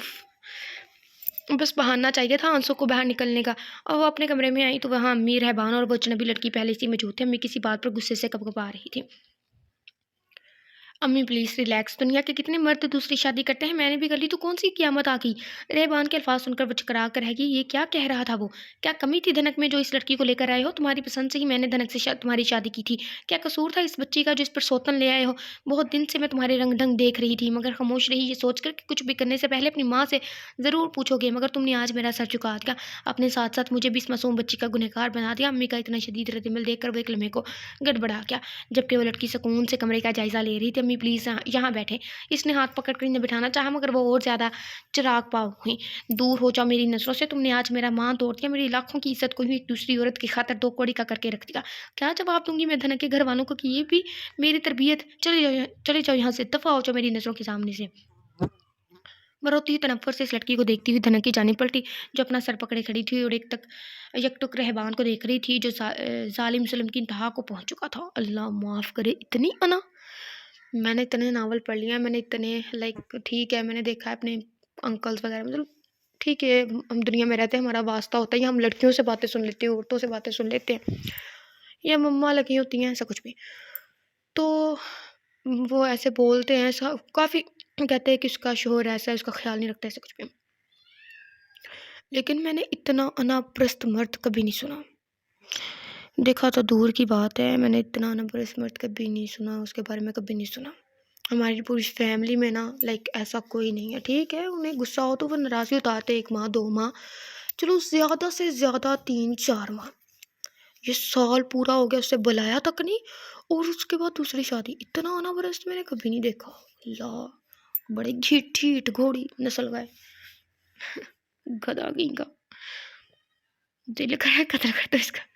[SPEAKER 1] بس بہانہ چاہیے تھا آنسو کو باہر نکلنے کا۔ اور وہ اپنے کمرے میں آئی تو وہاں امی، رہبان اور وہ اجنبی لڑکی پہلے سے موجود تھے۔ امی کسی بات پر غصے سے کپکپا رہی تھی۔ امی پلیز ریلیکس، دنیا کے کتنے مرد دوسری شادی کرتے ہیں، میں نے بھی کر لی تو کون سی قیامت آ گئی۔ رہبان کے الفاظ سن کر وہ چکرا کر رہ گئی۔ یہ کیا کہہ رہا تھا وہ؟ کیا کمی تھی دھنک میں جو اس لڑکی کو لے کر آئے ہو؟ تمہاری پسند سے ہی میں نے دھنک سے تمہاری شادی کی تھی، کیا قصور تھا اس بچی کا جو اس پر سوتن لے آئے ہو؟ بہت دن سے میں تمہارے رنگ ڈھنگ دیکھ رہی تھی، مگر خاموش رہی، یہ سوچ کر کہ کچھ بھی کرنے سے پہلے اپنی ماں سے ضرور پوچھو گے، مگر تم نے آج میرا سر جھکا دیا، اپنے ساتھ ساتھ مجھے بھی اس معصوم بچی کا گنہگار بنا دیا۔ امی کا اتنا شدید ردعمل دیکھ کر وہ ایک لمحے کو گڑبڑا گیا، جبکہ وہ لڑکی سکون سے کمرے کا جائزہ لے رہی تھی۔ امی پلیز یہاں بیٹھے، اس نے ہاتھ پکڑ کر انہیں بٹھانا چاہا، مگر وہ اور زیادہ چراغ پاؤ ہوئی۔ دور ہو جاؤ میری نظروں سے، تم نے آج میرا مان توڑ دیا، میری لاکھوں کی عزت کو ایک دوسری عورت کی خاطر 2 کوڑی کا کر کے رکھ دیا۔ کیا جواب دوں گی میں دھنک کے گھر والوں کو کہ یہ بھی میری تربیت؟ چلے جاؤ یہاں سے، دفع ہو جاؤ میری نظروں کے سامنے سے۔ وہ روتی ہوئی تنفر سے اس لڑکی کو دیکھتی ہوئی دھنک کی جانب پلٹی، جو اپنا سر پکڑے کھڑی تھی اور یک ٹک رہبان کو دیکھ رہی تھی، جو ظالم ظلم کی انتہا کو پہنچ چکا تھا۔ اللہ معاف کرے، اتنی انا! میں نے اتنے ناول پڑھ لیے ہیں، میں نے اتنے ٹھیک ہے، میں نے دیکھا ہے اپنے انکلز وغیرہ، مطلب ٹھیک ہے، ہم دنیا میں رہتے ہیں، ہمارا واسطہ ہوتا ہے، یا ہم لڑکیوں سے باتیں سن لیتے ہیں، عورتوں سے باتیں سن لیتے ہیں، یا مما لگی ہوتی ہیں، ایسا کچھ بھی، تو وہ ایسے بولتے ہیں، ایسا کافی کہتے ہیں کہ اس کا شوہر ایسا ہے، اس کا خیال نہیں رکھتا، ایسا کچھ بھی، لیکن میں نے اتنا انا پرست مرد کبھی نہیں سنا۔ دیکھا تو دور کی بات ہے، میں نے اتنا نمبر اس مرد کبھی نہیں سنا، اس کے بارے میں کبھی نہیں سنا. ہماری پوری فیملی میں نا ایسا کوئی نہیں ہے. ٹھیک ہے انہیں غصہ ہو تو وہ ناراضی اتارتے 1 ماہ 2 ماہ، چلو زیادہ سے زیادہ 3 4 ماہ. یہ سال پورا ہو گیا اسے بلایا تک نہیں، اور اس کے بعد دوسری شادی. اتنا آنا برست میں نے کبھی نہیں دیکھا. اللہ، بڑے ڈھیٹ گھوڑی نسل گئے گدا گیں کا. دل کرا قتل کر دو اس کا.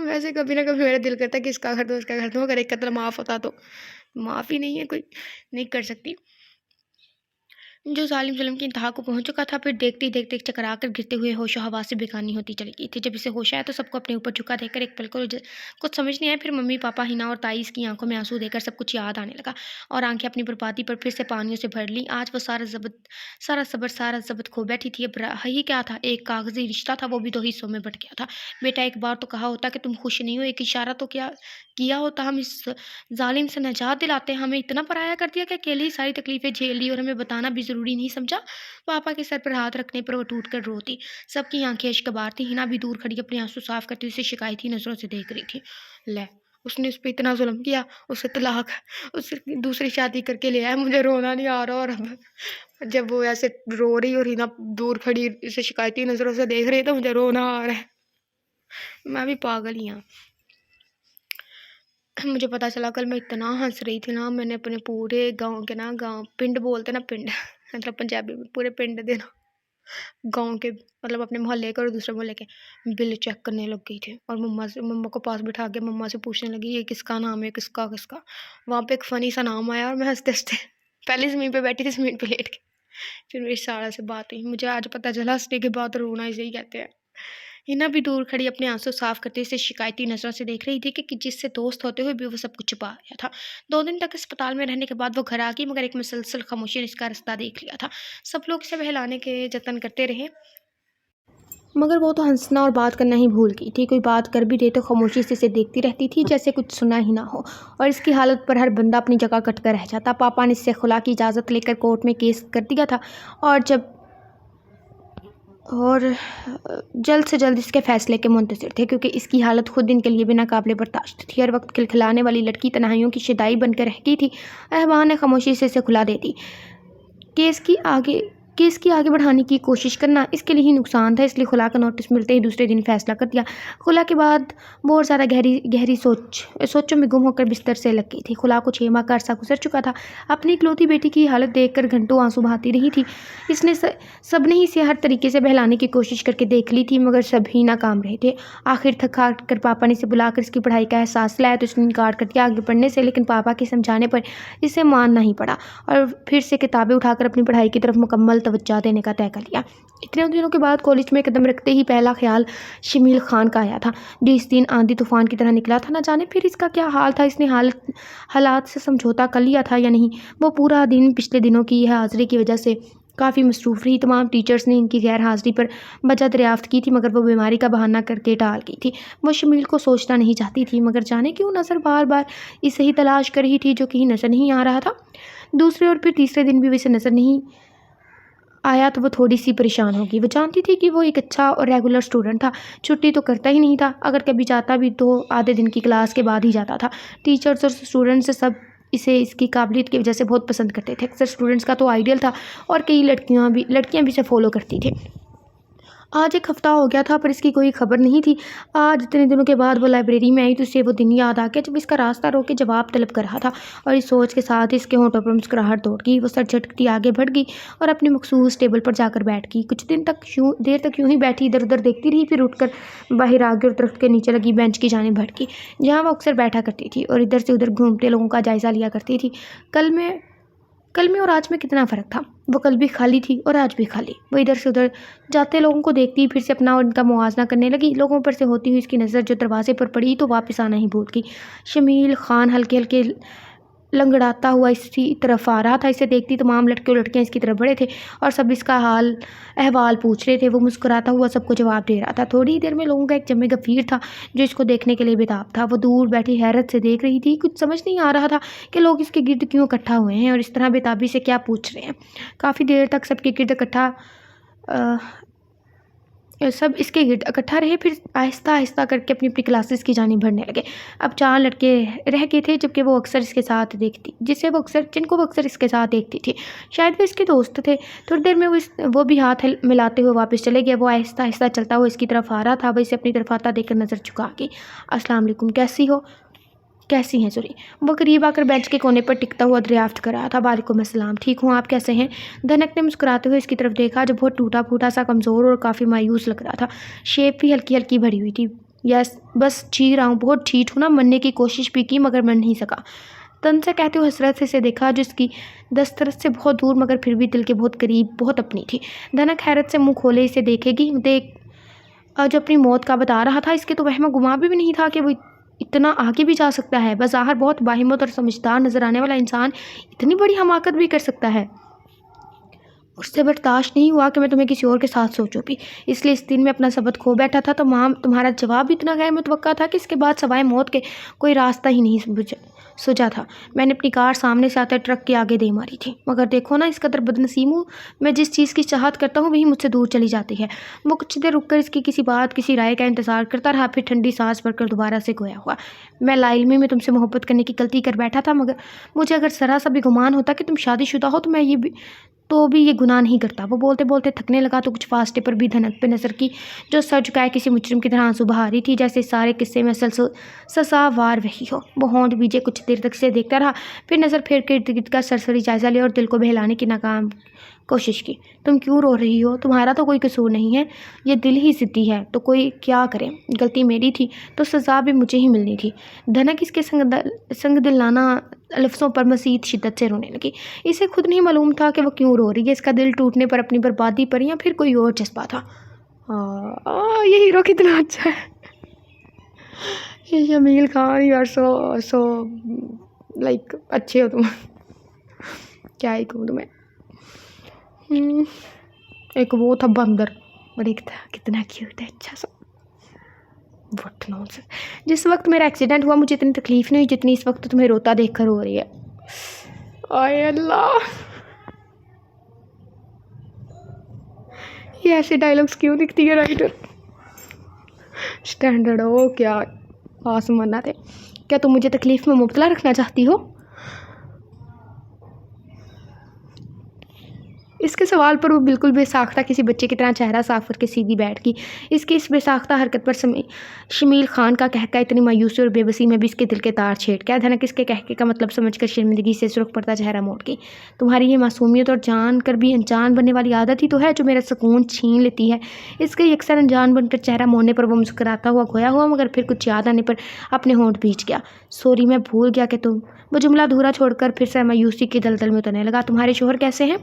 [SPEAKER 1] ویسے کبھی نہ کبھی میرا دل کرتا ہے کہ اس کا کر دو اس کا کر دو، اگر ایک قتل معاف ہوتا تو. معاف ہی نہیں ہے، کوئی نہیں کر سکتی. جو ظالم ظلم کی انتہا کو پہنچ چکا تھا، پھر دیکھتے دیکھتے چکرا کر گرتے ہوئے ہوش و حواس سے بےگانی ہوتی چلی گئی تھی. جب اسے ہوش آیا تو سب کو اپنے اوپر جھکا دیکھ کر ایک پل کو کچھ سمجھ نہیں آیا. پھر ممی پاپا ہینا اور تائی اس کی آنکھوں میں آنسو دے کر سب کچھ یاد آنے لگا، اور آنکھیں اپنی بربادی پر پھر سے پانیوں سے بھر لیں. آج وہ سارا ضبط کھو بیٹھی تھی. اب رہا ہی کیا تھا، ایک کاغذی رشتہ تھا، وہ بھی 2 حصوں میں بٹ گیا تھا. بیٹا ایک بار تو کہا ہوتا کہ تم خوش نہیں ہو، ایک اشارہ تو کیا ہوتا، ہم اس ظالم سے نجات دلاتے. ہمیں اتنا پرایا کر دیا کہ اکیلے ہی ساری تکلیفیں جھیل لی، اور ہمیں بتانا بھی ضروری نہیں سمجھا. پاپا کے سر پر ہاتھ رکھنے پر وہ ٹوٹ کر روتی. سب کی آنکھیں اشکبار تھی. ہنا بھی دور کھڑی اپنے آنسو صاف کرتی اسے شکایتی نظروں سے دیکھ رہی تھی. لے، اس نے اس پہ اتنا ظلم کیا، اسے طلاق، اسے دوسری شادی کر کے لے آیا. مجھے رونا نہیں آ رہا، اور اب جب وہ ایسے رو رہی اور ہنا دور کھڑی اسے شکایتی نظروں سے دیکھ رہی تو مجھے رونا آ رہا ہے. میں بھی پاگل ہی ہوں. مجھے پتا چلا کل میں اتنا ہنس رہی تھی نا، میں نے اپنے پورے گاؤں کے گاؤں پنڈ بولتے نا، پنڈ مطلب پنجابی میں پورے پنڈ دینا گاؤں کے، مطلب اپنے محلے کے اور دوسرے محلے کے بل چیک کرنے لگ گئی تھی. اور مما کو پاس بٹھا کے مما سے پوچھنے لگی یہ کس کا نام ہے، کس کا. وہاں پہ ایک فنی سا نام آیا اور میں ہنستے ہنستے پہلے زمین پہ بیٹھی تھی، زمین پہ لیٹ کے. پھر میری سارا سے بات ہوئی. مجھے آج پتہ چلا ہنسنے کے بعد رونا اسے ہی کہتے ہیں. ہنا بھی دور کھڑی اپنے آنسو صاف کرتے اسے شکایتی نظروں سے دیکھ رہی تھی کہ جس سے دوست ہوتے ہوئے بھی وہ سب کچھ چھپا آیا تھا. 2 دن تک اسپتال میں رہنے کے بعد وہ گھر آ گئی، مگر ایک مسلسل خاموشی نے اس کا رستہ دیکھ لیا تھا. سب لوگ اسے بہلانے کے جتن کرتے رہے، مگر وہ تو ہنسنا اور بات کرنا ہی بھول گئی تھی. کوئی بات کر بھی دے تو خاموشی سے اسے دیکھتی رہتی تھی جیسے کچھ سنا ہی نہ ہو. اور اس کی حالت پر ہر بندہ اپنی جگہ کٹ کر رہ جاتا. پاپا نے اس سے خلا کی اجازت لے کر کورٹ میں کیس کر دیا تھا، اور جلد سے جلد اس کے فیصلے کے منتظر تھے، کیونکہ اس کی حالت خود ان کے لیے بھی ناقابل برداشت تھی. ہر وقت کھلکھلانے والی لڑکی تنہائیوں کی شدائی بن کر رہ گئی تھی. احوال نے خاموشی سے اسے کھلا دے دی. کیس کی آگے بڑھانے کی کوشش کرنا اس کے لیے ہی نقصان تھا، اس لیے خلا کا نوٹس ملتے ہی دوسرے دن فیصلہ کر دیا. خلا کے بعد وہ اور زیادہ گہری سوچوں میں گم ہو کر بستر سے لگ گئی تھی. خلا کو 6 ماہ کا عرصہ گزر چکا تھا. اپنی اکلوتی بیٹی کی حالت دیکھ کر گھنٹوں آنسو بہاتی رہی تھی. سب نے اسے ہر طریقے سے بہلانے کی کوشش کر کے دیکھ لی تھی، مگر سب ہی ناکام رہے تھے. آخر تھک ہار کر پاپا نے اسے بلا کر اس کی پڑھائی کا احساس دلایا تو اس نے انکار کر دیا آگے پڑھنے سے. لیکن پاپا کے سمجھانے پر اسے مان نہیں پڑا، اور پھر سے کتابیں اٹھا کر اپنی پڑھائی کی طرف مکمل توجہ دینے کا طے کر لیا. اتنے دنوں کے بعد کالج میں قدم رکھتے ہی پہلا خیال شمیل خان کا آیا تھا، جو اس دن آندھی طوفان کی طرح نکلا تھا. نہ جانے پھر اس کا کیا حال تھا، اس نے حالات سے سمجھوتا کر لیا تھا یا نہیں. وہ پورا دن پچھلے دنوں کی حاضری کی وجہ سے کافی مصروف رہی. تمام ٹیچرز نے ان کی غیر حاضری پر وجہ دریافت کی تھی، مگر وہ بیماری کا بہانہ کر کے ٹال گئی تھی. وہ شمیل کو سوچنا نہیں چاہتی تھی، مگر جانے کیوں نظر بار بار اسے ہی تلاش کر رہی تھی جو کہیں نظر نہیں آ رہا تھا. دوسرے اور پھر تیسرے دن بھی اسے نظر نہیں آیا تو وہ تھوڑی سی پریشان ہوگی. وہ جانتی تھی کہ وہ ایک اچھا اور ریگولر اسٹوڈنٹ تھا، چھٹی تو کرتا ہی نہیں تھا. اگر کبھی جاتا بھی تو آدھے دن کی کلاس کے بعد ہی جاتا تھا. ٹیچرز اور اسٹوڈنٹس سب اسے اس کی قابلیت کی وجہ سے بہت پسند کرتے تھے. اکثر اسٹوڈنٹس کا تو آئیڈیل تھا، اور کئی لڑکیاں بھی اسے فالو کرتی تھیں. آج 1 ہفتہ ہو گیا تھا پر اس کی کوئی خبر نہیں تھی. آج اتنے دنوں کے بعد وہ لائبریری میں آئی تو اسے وہ دن یاد آ گیا جب اس کا راستہ روک کے جواب طلب کر رہا تھا، اور اس سوچ کے ساتھ اس کے ہونٹوں پر مسکراہٹ دوڑ گئی. وہ سر جھٹکتی آگے بڑھ گئی اور اپنے مخصوص ٹیبل پر جا کر بیٹھ گئی. کچھ دیر تک یوں ہی بیٹھی ادھر ادھر دیکھتی رہی، پھر اٹھ کر باہر آ گئی اور درخت کے نیچے لگی بینچ کی جانب بڑھ گئی، جہاں وہ اکثر بیٹھا کرتی تھی اور ادھر سے ادھر گھومتے لوگوں کا جائزہ لیا کرتی تھی. کل میں اور آج میں کتنا فرق تھا. وہ کل بھی خالی تھی اور آج بھی خالی. وہ ادھر سے ادھر جاتے لوگوں کو دیکھتی، پھر سے اپنا اور ان کا موازنہ کرنے لگی. لوگوں پر سے ہوتی ہوئی اس کی نظر جو دروازے پر پڑی تو واپس آنا ہی بھول گئی. شمیل خان ہلکے ہلکے لنگڑاتا ہوا اس کی طرف آ رہا تھا. اسے دیکھتی تمام لڑکے اور لڑکیاں اس کی طرف بڑھے تھے اور سب اس کا احوال پوچھ رہے تھے. وہ مسکراتا ہوا سب کو جواب دے رہا تھا. تھوڑی دیر میں لوگوں کا ایک جمع غفیر تھا جو اس کو دیکھنے کے لیے بےتاب تھا. وہ دور بیٹھی حیرت سے دیکھ رہی تھی. کچھ سمجھ نہیں آ رہا تھا کہ لوگ اس کے گرد کیوں اکٹھا ہوئے ہیں اور اس طرح بےتابی سے کیا پوچھ رہے ہیں. کافی دیر تک سب کے گرد اکٹھا سب اس کے گرد اکٹھا رہے، پھر آہستہ آہستہ کر کے اپنی اپنی کلاسز کی جانب بڑھنے لگے۔ اب 4 لڑکے رہ گئے تھے جبکہ وہ اکثر اس کے ساتھ دیکھتی جن کو وہ اکثر اس کے ساتھ دیکھتی تھی، شاید وہ اس کے دوست تھے۔ تھوڑی دیر میں وہ بھی ہاتھ ملاتے ہوئے واپس چلے گئے۔ وہ آہستہ آہستہ چلتا ہوا اس کی طرف آ رہا تھا۔ وہ اسے اپنی طرف آتا دیکھ کر نظر جھکا گئی۔ السلام علیکم، کیسی ہیں سوری؟ وہ قریب آ کر بینچ کے کونے پر ٹکتا ہوا دریافت کر رہا تھا۔ وعلیکم السلام، ٹھیک ہوں، آپ کیسے ہیں؟ دھنک نے مسکراتے ہوئے اس کی طرف دیکھا جو بہت ٹوٹا پھوٹا سا، کمزور اور کافی مایوس لگ رہا تھا۔ شیپ بھی ہلکی ہلکی بھری ہوئی تھی۔ یس بس جی رہا ہوں، بہت ٹھیٹ ہوں نا، مرنے کی کوشش بھی کی مگر مر نہیں سکا، تن سے کہتے ہوئے حسرت سے اسے دیکھا جو اس کی دسترس سے بہت دور مگر پھر بھی دل کے بہت قریب، بہت اپنی تھی۔ دھنک حیرت سے منہ کھولے اسے دیکھے گی جو اپنی موت کا بتا رہا تھا، اس کے تو وہم گما بھی نہیں تھا کہ وہ اتنا آگے بھی جا سکتا ہے۔ بظاہر بہت باہمت اور سمجھدار نظر آنے والا انسان اتنی بڑی حماقت بھی کر سکتا ہے۔ اس سے برداشت نہیں ہوا کہ میں تمہیں کسی اور کے ساتھ سوچوں بھی، اس لیے اس دن میں اپنا ثبت کھو بیٹھا تھا۔ تو ماں تمہارا جواب بھی اتنا غیر متوقع تھا کہ اس کے بعد سوائے موت کے کوئی راستہ ہی نہیں سوچا تھا۔ میں نے اپنی کار سامنے سے آتے ٹرک کے آگے دے ماری تھی، مگر دیکھو نا اس قدر بدنصیب ہوں، میں جس چیز کی چاہت کرتا ہوں وہی مجھ سے دور چلی جاتی ہے۔ وہ کچھ دیر رک کر اس کی کسی رائے کا انتظار کرتا رہا، پھر ٹھنڈی سانس بھر کر دوبارہ سے گویا ہوا۔ میں لاعلمی میں تم سے محبت کرنے کی غلطی کر بیٹھا تھا، مگر مجھے اگر ذرا سا بھی گمان ہوتا کہ تم شادی شدہ ہو تو میں یہ گناہ نہیں کرتا۔ وہ بولتے بولتے تھکنے لگا تو کچھ فاصلے پر بھی دھنک پہ نظر کی جو سر جھکائے کسی مجرم کی طرح آنسو بہا رہی تھی، جیسے سارے قصے میں اصل سزاوار وہی ہو۔ وہ ہونٹ بھیجے کچھ دیر تک سے دیکھتا رہا، پھر نظر پھیر کے ارد گرد کا سرسری جائزہ لیا اور دل کو بہلانے کی ناکام کوشش کی۔ تم کیوں رو رہی ہو؟ تمہارا تو کوئی قصور نہیں ہے، یہ دل ہی ضدی ہے تو کوئی کیا کرے، غلطی میری تھی تو سزا بھی مجھے ہی ملنی تھی۔ دھنک اس کے سنگ دلانہ لفظوں پر مزید شدت سے رونے لگی۔ اسے خود نہیں معلوم تھا کہ وہ کیوں رو رہی ہے، اس کا دل ٹوٹنے پر، اپنی بربادی پر یا پھر کوئی اور جذبہ تھا۔ یہ ہیرو کتنا اچھا ہے، یہ Shameel Khan, you are so like اچھے ہو تم، کیا ہی کہوں تمہیں۔ ایک وہ تھا بندر اور ایک تھا کتنا کیوٹ ہے، اچھا سا بٹ نونسنس۔ جس وقت میرا ایکسیڈنٹ ہوا مجھے اتنی تکلیف نہیں ہوئی جتنی اس وقت تمہیں روتا دیکھ کر ہو رہی ہے۔ آئے اللہ، یہ ایسے ڈائلاگس کیوں لکھتی ہے رائٹر؟ اسٹینڈرڈ ہو کیا آسمانہ تھے، کیا تم مجھے تکلیف میں مبتلا رکھنا چاہتی ہو؟ اس کے سوال پر وہ بالکل بے ساختہ کسی بچے کی طرح چہرہ صاف کر کے سیدھی بیٹھ گئی۔ اس کی اس بے ساختہ حرکت پر شمیل خان کا کہکا اتنی مایوسی اور بے بسی میں بھی اس کے دل کے تار چھیڑ گیا۔ دھنک اس کے کہکے کا مطلب سمجھ کر شرمندگی سے سرخ پڑتا چہرہ موڑ گئی۔ تمہاری یہ معصومیت اور جان کر بھی انجان بننے والی عادت ہی تو ہے جو میرا سکون چھین لیتی ہے۔ اس کے یکسر انجان بن کر چہرہ موڑنے پر وہ مسکراتا ہوا گویا ہوا، مگر پھر کچھ یاد آنے پر اپنے ہونٹ بھیج گیا۔ سوری، میں بھول گیا کہ تم۔ وہ جملہ ادھورا چھوڑ کر پھر سے مایوسی کی دلدل میں اترنے لگا۔ تمہارے شوہر کیسے ہیں؟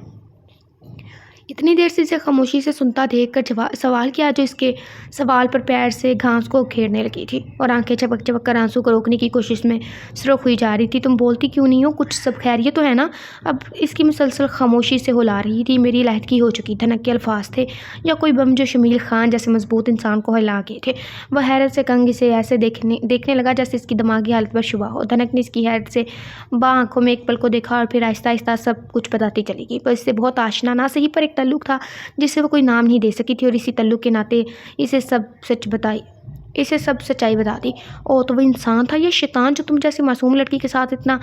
[SPEAKER 1] اتنی دیر سے اسے خاموشی سے سنتا دیکھ کر سوال کیا جو اس کے سوال پر پیر سے گھاس کو کھیڑنے لگی تھی اور آنکھیں چپک چپک کر آنسو کو روکنے کی کوشش میں سرخ ہوئی جا رہی تھی۔ تم بولتی کیوں نہیں ہو؟ کچھ سب خیریت تو ہے نا؟ اب اس کی مسلسل خاموشی سے ہلا رہی تھی۔ میری علیحدگی ہو چکی، دھنک کے الفاظ تھے یا کوئی بم جو شمیل خان جیسے مضبوط انسان کو ہلا گئے تھے۔ وہ حیرت سے کنگ اسے ایسے دیکھنے لگا جیسے اس کی دماغی حالت پر شبہ ہو۔ دھنک نے اس کی حیرت سے با آنکھوں میں ایک پل کو دیکھا اور پھر آہستہ آہستہ سب کچھ بتاتی چلی گئی۔ پر اس سے بہت آشنا نہ صحیح پر ایک تعلق تھا جسے وہ کوئی نام نہیں دے سکی تھی، اور اسی تعلق کے ناطے اسے سب سچائی بتا دی۔ او تو وہ انسان تھا، یہ شیطان جو تم جیسی معصوم لڑکی کے ساتھ اتنا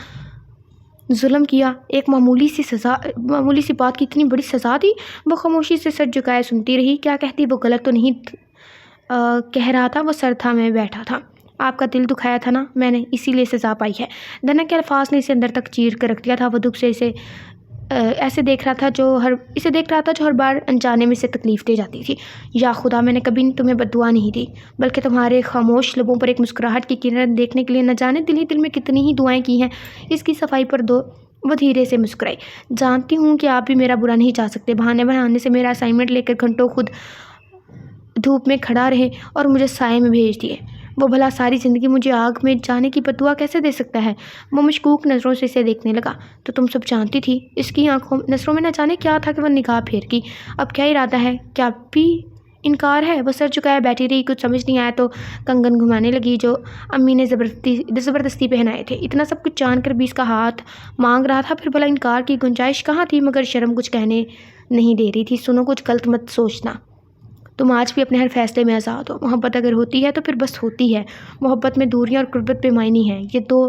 [SPEAKER 1] ظلم کیا، ایک معمولی سی بات کی اتنی بڑی سزا دی۔ وہ خاموشی سے سر جھکائے سنتی رہی۔ کیا کہتی؟ وہ غلط تو نہیں کہہ رہا تھا، وہ سر تھا میں بیٹھا تھا، آپ کا دل دکھایا تھا نا میں نے، اسی لیے سزا پائی ہے۔ دھنک کے الفاظ نے اسے اندر تک چیر کر رکھ دیا تھا۔ وہ دکھ سے اسے دیکھ رہا تھا جو ہر بار انجانے میں سے تکلیف دے جاتی تھی۔ یا خدا، میں نے کبھی تمہیں بد دعا نہیں دی، بلکہ تمہارے خاموش لبوں پر ایک مسکراہٹ کی کرن دیکھنے کے لیے نہ جانے دل ہی دل میں کتنی ہی دعائیں کی ہیں۔ اس کی صفائی پر وہ دھیرے سے مسکرائی۔ جانتی ہوں کہ آپ بھی میرا برا نہیں چاہ سکتے، بہانے بنانے سے میرا اسائنمنٹ لے کر گھنٹوں خود دھوپ میں کھڑا رہے اور مجھے سائے میں بھیج دیے۔ وہ بھلا ساری زندگی مجھے آگ میں جانے کی بد دعا کیسے دے سکتا ہے؟ وہ مشکوک نظروں سے اسے دیکھنے لگا۔ تو تم سب جانتی تھی؟ اس کی نظروں میں نہ جانے کیا تھا کہ وہ نگاہ پھیر کی۔ اب کیا ارادہ ہے؟ کیا بھی انکار ہے؟ وہ سر جھکائے بیٹھی رہی۔ کچھ سمجھ نہیں آیا تو کنگن گھمانے لگی جو امی نے زبردستی پہنائے تھے۔ اتنا سب کچھ جان کر بھی اس کا ہاتھ مانگ رہا تھا، پھر بھلا انکار کی گنجائش کہاں تھی؟ مگر شرم کچھ کہنے نہیں دے رہی تھی۔ سنو، کچھ غلط مت سوچنا، تم آج بھی اپنے ہر فیصلے میں آزاد ہو. محبت اگر ہوتی ہے تو پھر بس ہوتی ہے. محبت میں دوریاں اور قربت بے معنی ہے. یہ تو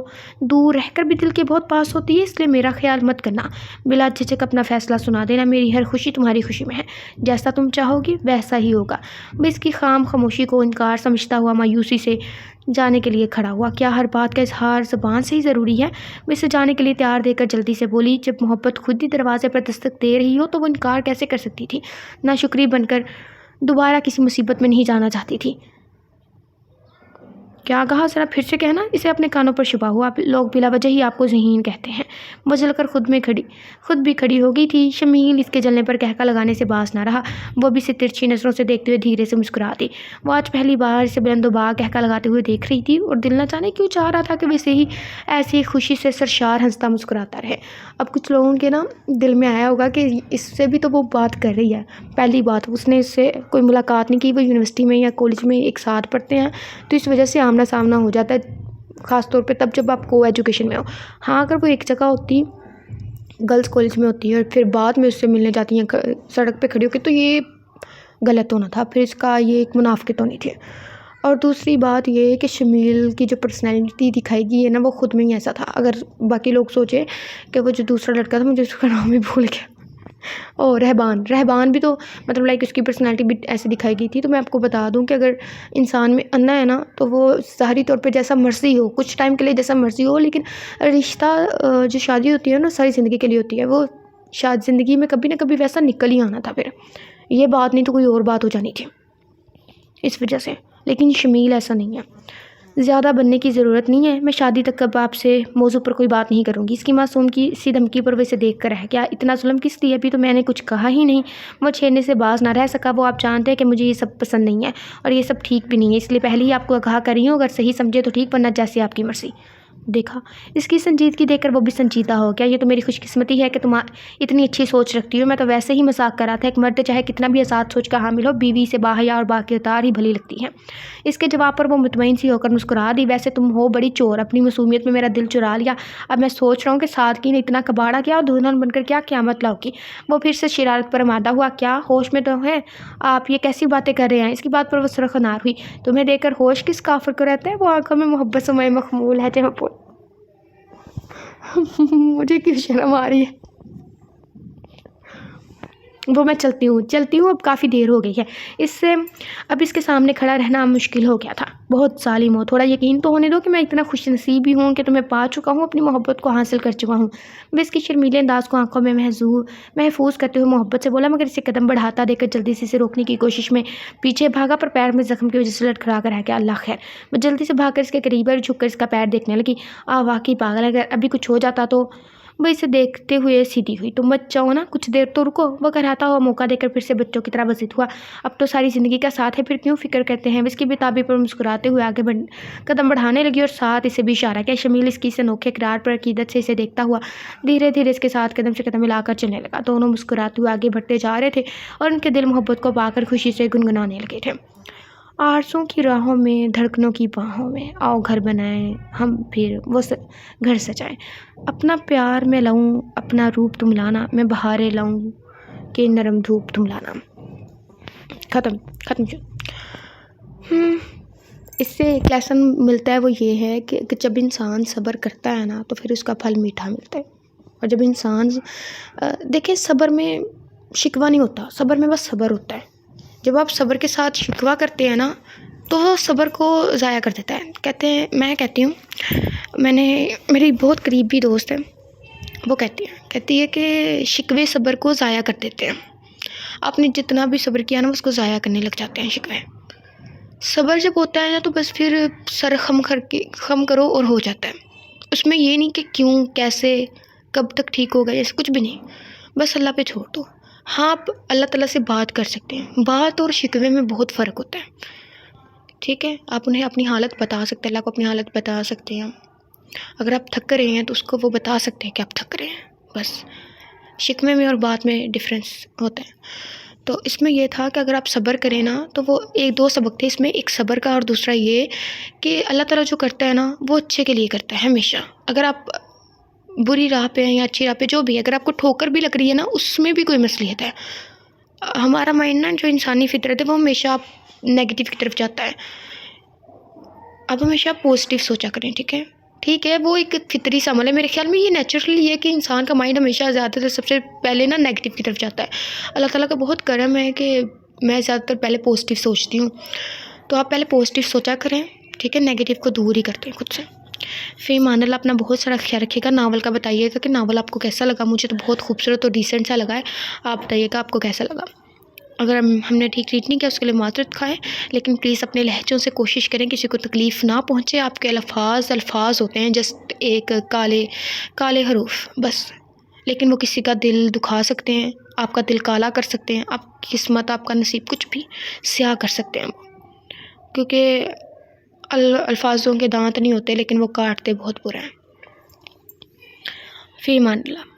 [SPEAKER 1] دور رہ کر بھی دل کے بہت پاس ہوتی ہے. اس لیے میرا خیال مت کرنا, بلا جھجک اپنا فیصلہ سنا دینا. میری ہر خوشی تمہاری خوشی میں ہے. جیسا تم چاہو گی ویسا ہی ہوگا. وہ اس کی خاموشی کو انکار سمجھتا ہوا مایوسی سے جانے کے لیے کھڑا ہوا. کیا ہر بات کا اظہار زبان سے ہی ضروری ہے؟ وہ اسے جانے کے لیے تیار دے کر جلدی سے بولی. جب محبت خود ہی دروازے پر دستک دے رہی ہو تو وہ انکار کیسے کر سکتی تھی؟ ناشکری بن کر دوبارہ کسی مصیبت میں نہیں جانا چاہتی تھی. کیا کہا؟ ذرا پھر سے کہنا. اسے اپنے کانوں پر شبہ ہوا. لوگ بلا وجہ ہی آپ کو ذہین کہتے ہیں. وہ جل کر خود بھی کھڑی ہو گئی تھی. شمیل اس کے جلنے پر کہکا لگانے سے باز نہ رہا. وہ بھی اسے ترچھی نظروں سے دیکھتے ہوئے دھیرے سے مسکرا دی. وہ آج پہلی بار اسے بلند و باع کہکا لگاتے ہوئے دیکھ رہی تھی اور دل نہ جانے کیوں چاہ رہا تھا کہ وہ اسے ہی ایسی خوشی سے سرشار ہنستا مسکراتا رہے. اب کچھ لوگوں کے دل میں آیا ہوگا کہ اس سے بھی تو وہ بات کر رہی ہے. پہلی بات, اس نے اس سے کوئی ملاقات نہیں کی. وہ یونیورسٹی میں یا کالج میں ایک ساتھ پڑھتے ہیں تو اس وجہ سے آمنا سامنا ہو جاتا ہے, خاص طور پہ تب جب آپ کو ایجوکیشن میں ہو. ہاں اگر وہ ایک جگہ ہوتی, گرلز کالج میں ہوتی ہے, اور پھر بعد میں اس سے ملنے جاتی ہیں سڑک پہ کھڑی ہو کے, تو یہ غلط ہونا تھا. پھر اس کا یہ ایک منافقت ہونی تھی. اور دوسری بات یہ ہے کہ شمیل کی جو پرسنالٹی دکھائی گئی ہے نا, وہ خود میں ہی ایسا تھا. اگر باقی لوگ سوچے کہ وہ جو دوسرا لڑکا تھا, مجھے اس کا نام ہی بھول گیا, اور رہبان بھی تو مطلب لائک اس کی پرسنالٹی بھی ایسے دکھائی گئی تھی. تو میں آپ کو بتا دوں کہ اگر انسان میں اندھا ہے نا تو وہ ظاہری طور پہ جیسا مرضی ہو, کچھ ٹائم کے لیے جیسا مرضی ہو, لیکن رشتہ جو شادی ہوتی ہے نا ساری زندگی کے لیے ہوتی ہے. وہ شاید زندگی میں کبھی نہ کبھی ویسا نکل ہی آنا تھا. پھر یہ بات نہیں تو کوئی اور بات ہو جانی تھی اس وجہ سے. لیکن شمیل ایسا نہیں ہے. زیادہ بننے کی ضرورت نہیں ہے. میں شادی تک اب آپ سے موضوع پر کوئی بات نہیں کروں گی. اس کی معصوم کی سی دھمکی پر وہ اسے دیکھ کر رہ گیا. اتنا ظلم کس لیے؟ ابھی تو میں نے کچھ کہا ہی نہیں. وہ چھیڑنے سے باز نہ رہ سکا. وہ آپ جانتے ہیں کہ مجھے یہ سب پسند نہیں ہے اور یہ سب ٹھیک بھی نہیں ہے, اس لیے پہلے ہی آپ کو آگاہ کر رہی ہوں. اگر صحیح سمجھے تو ٹھیک, ورنہ جیسے آپ کی مرضی. دیکھا, اس کی سنجیدگی دیکھ کر وہ بھی سنجیدہ ہو گیا. یہ تو میری خوش قسمتی ہے کہ تم اتنی اچھی سوچ رکھتی ہو. میں تو ویسے ہی مذاق کر رہا تھا. ایک مرد چاہے کتنا بھی آزاد سوچ کا حامل ہو, بیوی سے باحیا اور باکردار ہی بھلی لگتی ہے. اس کے جواب پر وہ مطمئن سی ہو کر مسکرا دی. ویسے تم ہو بڑی چور, اپنی معصومیت میں میرا دل چرا لیا. اب میں سوچ رہا ہوں کہ سادگی نے اتنا کباڑا کیا اور دلہن بن کر کیا قیامت لاؤگی. وہ پھر سے شرارت پر آمادہ ہوا. کیا ہوش میں تو ہیں آپ؟ یہ کیسی باتیں کر رہے ہیں؟ اس کی بات پر وہ سرخنار ہوئی. تمہیں دیکھ کر ہوش کس کافر کو رہتا ہے؟ وہ آنکھوں میں محبت سمائے مخمول ہے. مجھے کیوں شرم آ رہی ہے. وہ میں چلتی ہوں اب کافی دیر ہو گئی ہے. اس سے اب اس کے سامنے کھڑا رہنا مشکل ہو گیا تھا. بہت ظالم ہو, تھوڑا یقین تو ہونے دو کہ میں اتنا خوش نصیب بھی ہوں کہ تمہیں پا چکا ہوں, اپنی محبت کو حاصل کر چکا ہوں. وہ اس کی شرمیلے انداز کو آنکھوں میں محفوظ کرتے ہوئے محبت سے بولا, مگر اسے قدم بڑھاتا دیکھ کر جلدی سے اسے روکنے کی کوشش میں پیچھے بھاگا, پر پیر میں زخم کی وجہ سے لڑکھڑا کر رہ گیا. اللہ خیر. وہ جلدی سے بھاگ کر اس کے قریب اور جھک کر اس کا پیر دیکھنے لگی. واقعی پاگل ہے, اگر ابھی کچھ ہو جاتا تو. وہ اسے دیکھتے ہوئے سیدھی ہوئی. تم بچہ ہو نا, کچھ دیر تو رکو. وہ کہراتا ہوا موقع دے کر پھر سے بچوں کی طرح بسیط ہوا. اب تو ساری زندگی کا ساتھ ہے, پھر کیوں فکر کرتے ہیں؟ اس کی بتابی پر مسکراتے ہوئے آگے قدم بڑھانے لگی اور ساتھ اسے بھی اشارہ کیا. شمیل اس کی اس انوکھے اقرار پر عقیدت سے اسے دیکھتا ہوا دھیرے دھیرے اس کے ساتھ قدم سے قدم ملا کر چلنے لگا. دونوں مسکراتے ہوئے آگے بڑھتے جا رہے تھے اور ان کے دل محبت کو پا کر خوشی سے گنگنانے لگے تھے. آرزوں کی راہوں میں, دھڑکنوں کی باہوں میں, آؤ گھر بنائیں ہم, پھر وہ گھر سجائیں. اپنا پیار میں لاؤں, اپنا روپ تم لانا, میں بہاریں لاؤں کہ نرم دھوپ تم لانا. ختم. اس سے ایک لیسن ملتا ہے, وہ یہ ہے کہ جب انسان صبر کرتا ہے نا تو پھر اس کا پھل میٹھا ملتا ہے. اور جب انسان دیکھیں, صبر میں شکوہ نہیں ہوتا, صبر میں بس صبر ہوتا ہے. جب آپ صبر کے ساتھ شکوہ کرتے ہیں نا تو وہ صبر کو ضائع کر دیتا ہے. میں کہتی ہوں, میری بہت قریبی دوست ہے, وہ کہتی ہے کہ شکوے صبر کو ضائع کر دیتے ہیں. آپ نے جتنا بھی صبر کیا نا اس کو ضائع کرنے لگ جاتے ہیں شکوے. صبر جب ہوتا ہے نا تو بس پھر سر خم کرو اور ہو جاتا ہے. اس میں یہ نہیں کہ کیوں, کیسے, کب تک ٹھیک ہوگا, ایسا کچھ بھی نہیں. بس اللہ پہ چھوڑ دو. ہاں, آپ اللہ تعالیٰ سے بات کر سکتے ہیں. بات اور شکوے میں بہت فرق ہوتا ہے. ٹھیک ہے, آپ انہیں اپنی حالت بتا سکتے ہیں, اللہ کو اپنی حالت بتا سکتے ہیں. اگر آپ تھک رہے ہیں تو اس کو وہ بتا سکتے ہیں کہ آپ تھک رہے ہیں. بس شکوے میں اور بات میں ڈفرینس ہوتا ہے. تو اس میں یہ تھا کہ اگر آپ صبر کریں نا تو وہ دو سبق تھے اس میں, ایک صبر کا اور دوسرا یہ کہ اللہ تعالیٰ جو کرتا ہے نا وہ اچھے کے لیے کرتا ہے ہمیشہ. اگر آپ بری راہ پہ ہیں یا اچھی راہ پہ, جو بھی, اگر آپ کو ٹھوکر بھی لگ رہی ہے نا اس میں بھی کوئی مصلحت ہے. ہمارا مائنڈ نا، جو انسانی فطرت ہے وہ ہمیشہ نیگیٹو کی طرف جاتا ہے. اب ہمیشہ پازیٹیو سوچا کریں، ٹھیک ہے. وہ ایک فطری سا عمل ہے میرے خیال میں. یہ نیچرلی ہے کہ انسان کا مائنڈ ہمیشہ زیادہ تر سب سے پہلے نا نیگیٹو کی طرف جاتا ہے. اللہ تعالیٰ کا بہت کرم ہے کہ میں زیادہ تر پہلے پازیٹیو سوچتی ہوں. تو آپ پہلے پازیٹیو سوچا کریں، ٹھیک ہے. نیگیٹو کو دور ہی کرتے ہیں خود سے. فی امان اللہ. اپنا بہت سارا خیال رکھیے گا. ناول کا بتائیے گا کہ ناول آپ کو کیسا لگا. مجھے تو بہت خوبصورت اور ڈیسنٹ سا لگا ہے. آپ بتائیے گا آپ کو کیسا لگا. اگر ہم نے ٹھیک ٹریٹ نہیں کیا اس کے لیے معذرت کھائیں، لیکن پلیز اپنے لہجوں سے کوشش کریں کسی کو تکلیف نہ پہنچے. آپ کے الفاظ ہوتے ہیں جسٹ ایک کالے حروف بس، لیکن وہ کسی کا دل دکھا سکتے ہیں، آپ کا دل کالا کر سکتے ہیں، آپ کی قسمت، آپ کا نصیب کچھ بھی سیاہ کر سکتے ہیں. کیونکہ الفاظوں کے دانت نہیں ہوتے، لیکن وہ کاٹتے بہت برا ہیں. فی امان اللہ.